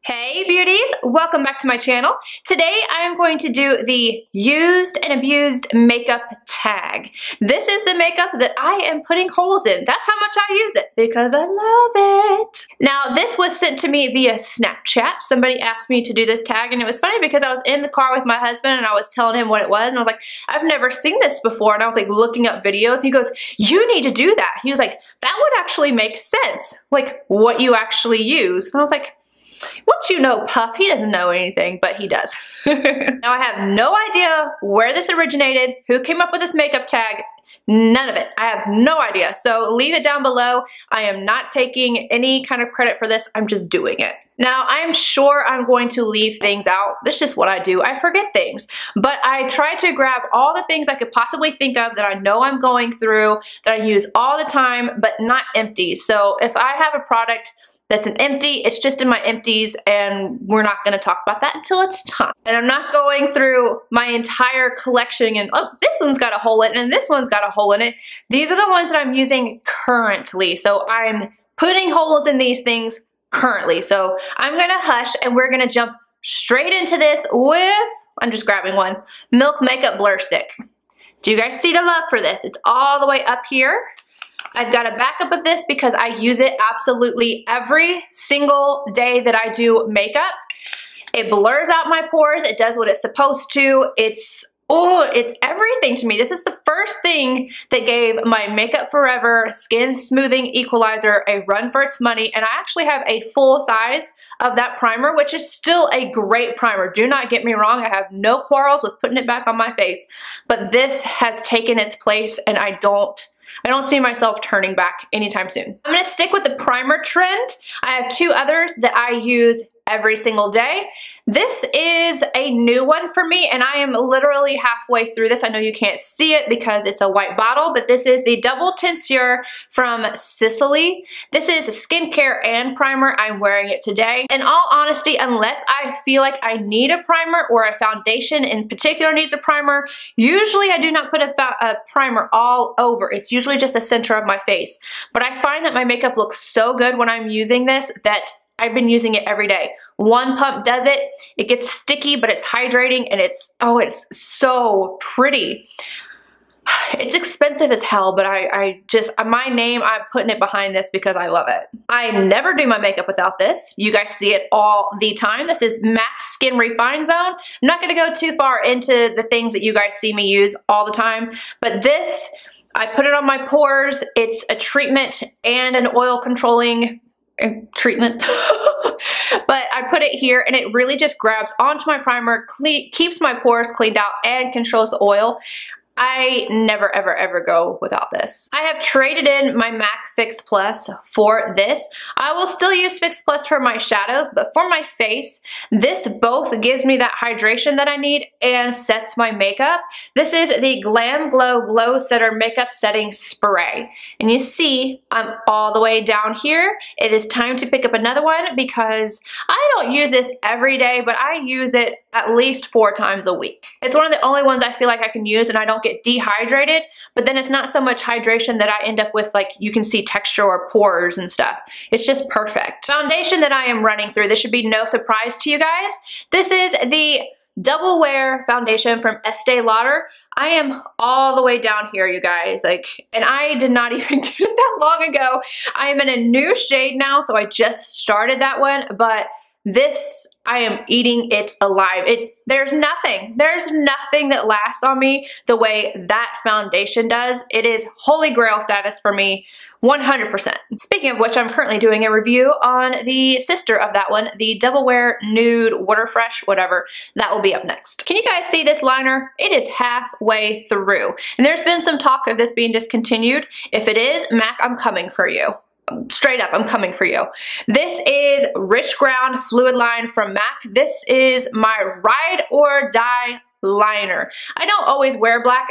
Hey beauties, welcome back to my channel. Today I am going to do the used and abused makeup tag. This is the makeup that I am putting holes in. That's how much I use it because I love it. Now this was sent to me via Snapchat. Somebody asked me to do this tag and it was funny because I was in the car with my husband and I was telling him what it was and I was like, I've never seen this before, and I was like looking up videos and he goes, you need to do that. He was like, that would actually make sense, like what you actually use. And I was like, once you know Puff, he doesn't know anything, but he does. Now I have no idea where this originated, who came up with this makeup tag, none of it. I have no idea. So leave it down below. I am not taking any kind of credit for this. I'm just doing it. Now, I'm sure I'm going to leave things out. That's just what I do. I forget things. But I try to grab all the things I could possibly think of that I know I'm going through, that I use all the time, but not empty. So if I have a product that's an empty, it's just in my empties, and we're not gonna talk about that until it's time. And I'm not going through my entire collection and, oh, this one's got a hole in it, and this one's got a hole in it. These are the ones that I'm using currently. So I'm putting holes in these things currently. So I'm gonna hush, and we're gonna jump straight into this with, I'm just grabbing one, Milk Makeup Blur Stick. Do you guys see the love for this? It's all the way up here. I've got a backup of this because I use it absolutely every single day that I do makeup. It blurs out my pores. It does what it's supposed to. It's everything to me. This is the first thing that gave my Makeup Forever Skin Smoothing Equalizer a run for its money, and I actually have a full size of that primer, which is still a great primer. Do not get me wrong. I have no quarrels with putting it back on my face, but this has taken its place, and I don't see myself turning back anytime soon. I'm gonna stick with the primer trend. I have two others that I use every single day. This is a new one for me, and I am literally halfway through this. I know you can't see it because it's a white bottle, but this is the Double Tensure from Sicily. This is a skincare and primer. I'm wearing it today. In all honesty, unless I feel like I need a primer or a foundation in particular needs a primer, usually I do not put a primer all over. It's usually just the center of my face. But I find that my makeup looks so good when I'm using this that I've been using it every day. One pump does it. It gets sticky, but it's hydrating, and it's so pretty. It's expensive as hell, but I'm putting it behind this because I love it. I never do my makeup without this. You guys see it all the time. This is Max Skin Refine Zone. I'm not gonna go too far into the things that you guys see me use all the time, but this, I put it on my pores. It's a treatment and an oil controlling treatment. But I put it here and it really just grabs onto my primer, keeps my pores cleaned out, and controls the oil. I never ever ever go without this. I have traded in my MAC Fix Plus for this. I will still use Fix Plus for my shadows, but for my face, this both gives me that hydration that I need and sets my makeup. This is the Glam Glow Glow Setter Makeup Setting Spray. And you see, I'm all the way down here. It is time to pick up another one because I don't use this every day, but I use it at least 4 times a week. It's one of the only ones I feel like I can use and I don't get dehydrated, but then it's not so much hydration that I end up with, like, you can see texture or pores and stuff. It's just perfect. Foundation that I am running through, this should be no surprise to you guys. This is the Double Wear Foundation from Estee Lauder. I am all the way down here, you guys, and I did not even get it that long ago. I am in a new shade now, so I just started that one, but this, I am eating it alive. There's nothing that lasts on me the way that foundation does. It is holy grail status for me, 100%. Speaking of which, I'm currently doing a review on the sister of that one, the Double Wear Nude Water Fresh, whatever. That will be up next. Can you guys see this liner? It is halfway through. And there's been some talk of this being discontinued. If it is, MAC, I'm coming for you. Straight up, I'm coming for you. This is Rich Ground Fluid Line from MAC. This is my ride or die liner. I don't always wear black.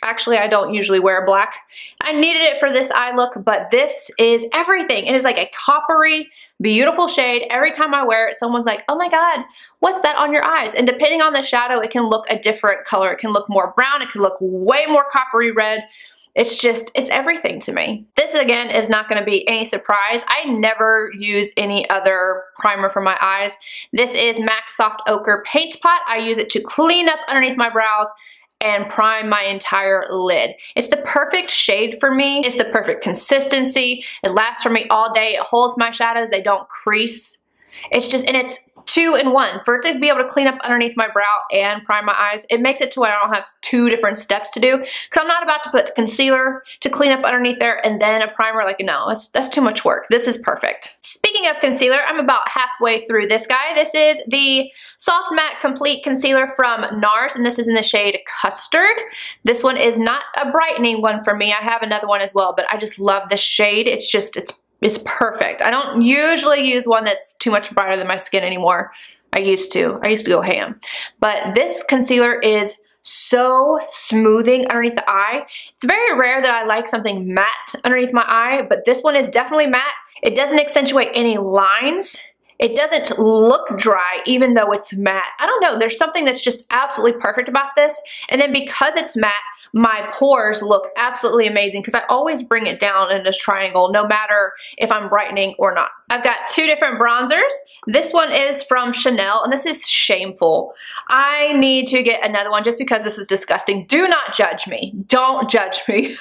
Actually, I don't usually wear black. I needed it for this eye look, but this is everything. It is like a coppery, beautiful shade. Every time I wear it, someone's like, oh my God, what's that on your eyes? And depending on the shadow, it can look a different color. It can look more brown. It can look way more coppery red. It's everything to me. This again is not going to be any surprise. I never use any other primer for my eyes. This is MAC Soft Ochre Paint Pot. I use it to clean up underneath my brows and prime my entire lid. It's the perfect shade for me. It's the perfect consistency. It lasts for me all day. It holds my shadows. They don't crease. It's just, and it's 2-in-1. For it to be able to clean up underneath my brow and prime my eyes, it makes it to where I don't have 2 different steps to do. Because I'm not about to put concealer to clean up underneath there and then a primer. Like, no, that's too much work. This is perfect. Speaking of concealer, I'm about halfway through this guy. This is the Soft Matte Complete Concealer from NARS, and this is in the shade Custard. This one is not a brightening one for me. I have another one as well, but I just love this shade. It's perfect. I don't usually use one that's too much brighter than my skin anymore. I used to go ham. But this concealer is so smoothing underneath the eye. It's very rare that I like something matte underneath my eye, but this one is definitely matte. It doesn't accentuate any lines. It doesn't look dry even though it's matte. I don't know, there's something that's just absolutely perfect about this. And then because it's matte, my pores look absolutely amazing because I always bring it down in this triangle no matter if I'm brightening or not. I've got 2 different bronzers. This one is from Chanel and this is shameful. I need to get another one just because this is disgusting. Do not judge me. Don't judge me.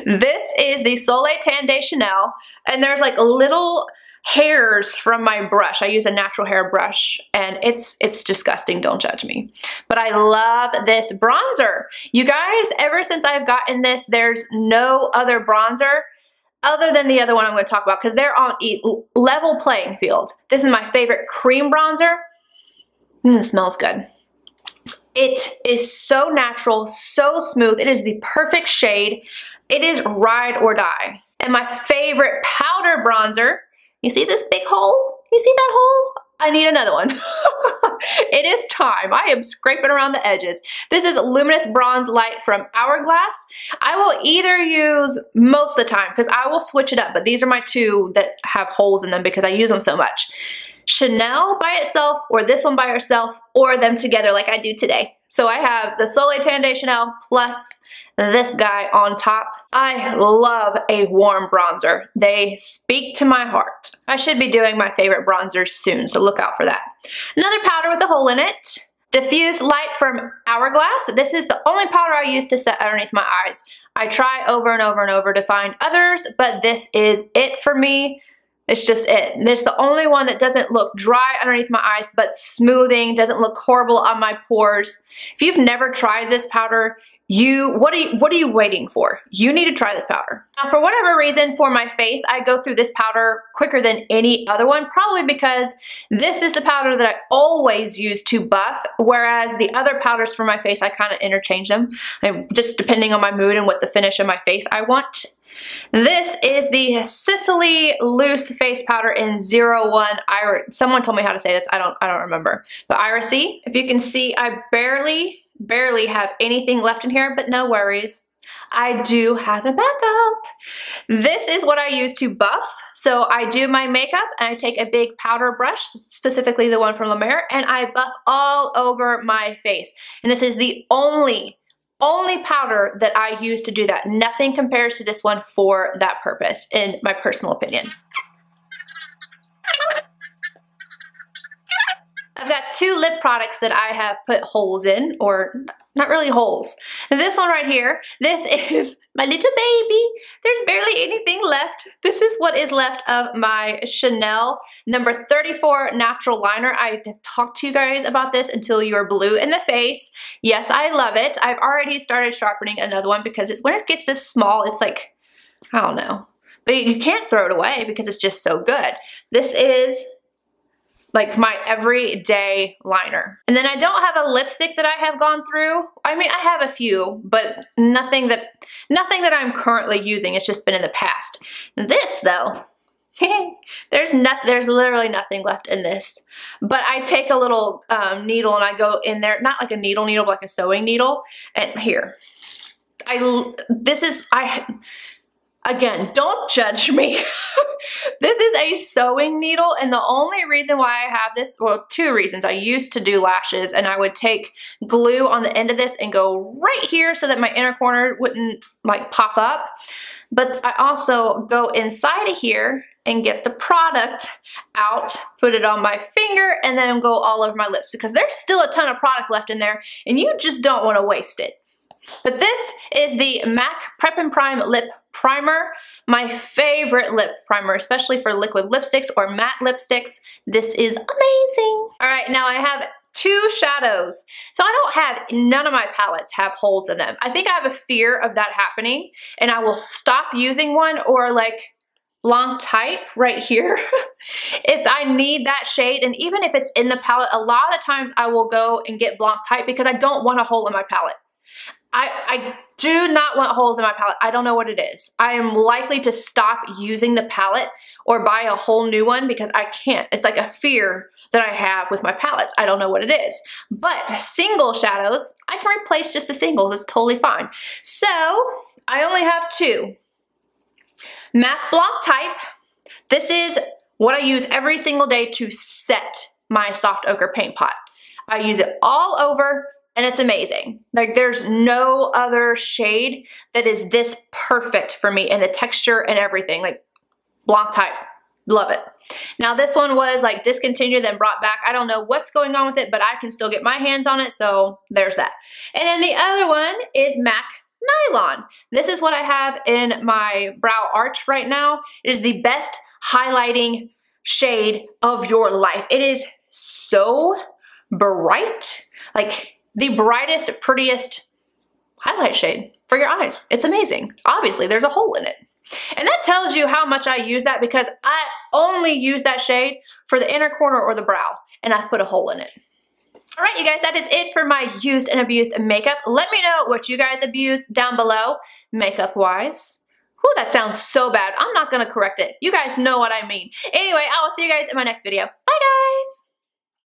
This is the Soleil Tan de Chanel and there's like little hairs from my brush. I use a natural hair brush and it's disgusting. Don't judge me. But I love this bronzer. You guys, ever since I've gotten this, there's no other bronzer other than the other one I'm going to talk about because they're on a level playing field. This is my favorite cream bronzer. It smells good. It is so natural, so smooth. It is the perfect shade. It is ride or die. And my favorite powder bronzer, you see this big hole? You see that hole? I need another one. It is time. I am scraping around the edges. This is Luminous Bronze Light from Hourglass. I will either use most of the time because I will switch it up, but these are my 2 that have holes in them because I use them so much. Chanel by itself or this one by herself or them together like I do today. So I have the Soleil Tan de Chanel plus this guy on top. I love a warm bronzer. They speak to my heart. I should be doing my favorite bronzers soon, so look out for that. Another powder with a hole in it. Diffuse Light from Hourglass. This is the only powder I use to set underneath my eyes. I try over and over and over to find others, but this is it for me. It's just it. It's the only one that doesn't look dry underneath my eyes, but smoothing, doesn't look horrible on my pores. If you've never tried this powder, what are you waiting for? You need to try this powder. Now, for whatever reason, for my face, I go through this powder quicker than any other one, probably because this is the powder that I always use to buff, whereas the other powders for my face, I kind of interchange them, just depending on my mood and what the finish of my face I want. This is the Sicily Loose Face Powder in 01 Iris. Someone told me how to say this. I don't remember. But Irisy. If you can see, I barely have anything left in here, but no worries. I do have a backup. This is what I use to buff. So I do my makeup and I take a big powder brush, specifically the one from La Mer, and I buff all over my face. And this is the only powder that I use to do that. Nothing compares to this one for that purpose, in my personal opinion. I've got 2 lip products that I have put holes in, or not really holes. This one right here, this is my little baby. There's barely anything left. This is what is left of my Chanel number 34 natural liner. I have talked to you guys about this until you are blue in the face. Yes, I love it. I've already started sharpening another one because when it gets this small, it's like, I don't know. But you can't throw it away because it's just so good. This is like my everyday liner. And then I don't have a lipstick that I have gone through. I mean, I have a few, but nothing that I'm currently using. It's just been in the past. This though, there's literally nothing left in this. But I take a little needle and I go in there, not like a needle, but like a sewing needle. And here, Again, don't judge me. This is a sewing needle, and the only reason why I have this, well, two reasons. I used to do lashes, and I would take glue on the end of this and go right here so that my inner corner wouldn't like pop up. But I also go inside of here and get the product out, put it on my finger, and then go all over my lips because there's still a ton of product left in there, and you just don't want to waste it. But this is the MAC Prep and Prime Lip Primer, my favorite lip primer, especially for liquid lipsticks or matte lipsticks. This is amazing. All right, now I have two shadows. So I don't have, none of my palettes have holes in them. I think I have a fear of that happening, and I will stop using one, or like Blanc type right here if I need that shade. And even if it's in the palette, a lot of the times I will go and get Blanc type because I don't want a hole in my palette. I do not want holes in my palette. I don't know what it is. I am likely to stop using the palette or buy a whole new one because I can't. It's like a fear that I have with my palettes. I don't know what it is. But single shadows, I can replace just the singles. It's totally fine. So I only have two. MAC Blanc type. This is what I use every single day to set my soft ochre paint pot. I use it all over, and it's amazing. Like, there's no other shade that is this perfect for me, and the texture and everything. Like, Blanc type, love it. Now this one was like discontinued, then brought back. I don't know what's going on with it, but I can still get my hands on it, so there's that. And then the other one is MAC Nylon. This is what I have in my brow arch right now. It is the best highlighting shade of your life. It is so bright, like the brightest, prettiest highlight shade for your eyes. It's amazing. Obviously, there's a hole in it. And that tells you how much I use that, because I only use that shade for the inner corner or the brow, and I've put a hole in it. All right, you guys, that is it for my used and abused makeup. Let me know what you guys abused down below, makeup-wise. Whew, that sounds so bad. I'm not gonna correct it. You guys know what I mean. Anyway, I will see you guys in my next video. Bye, guys!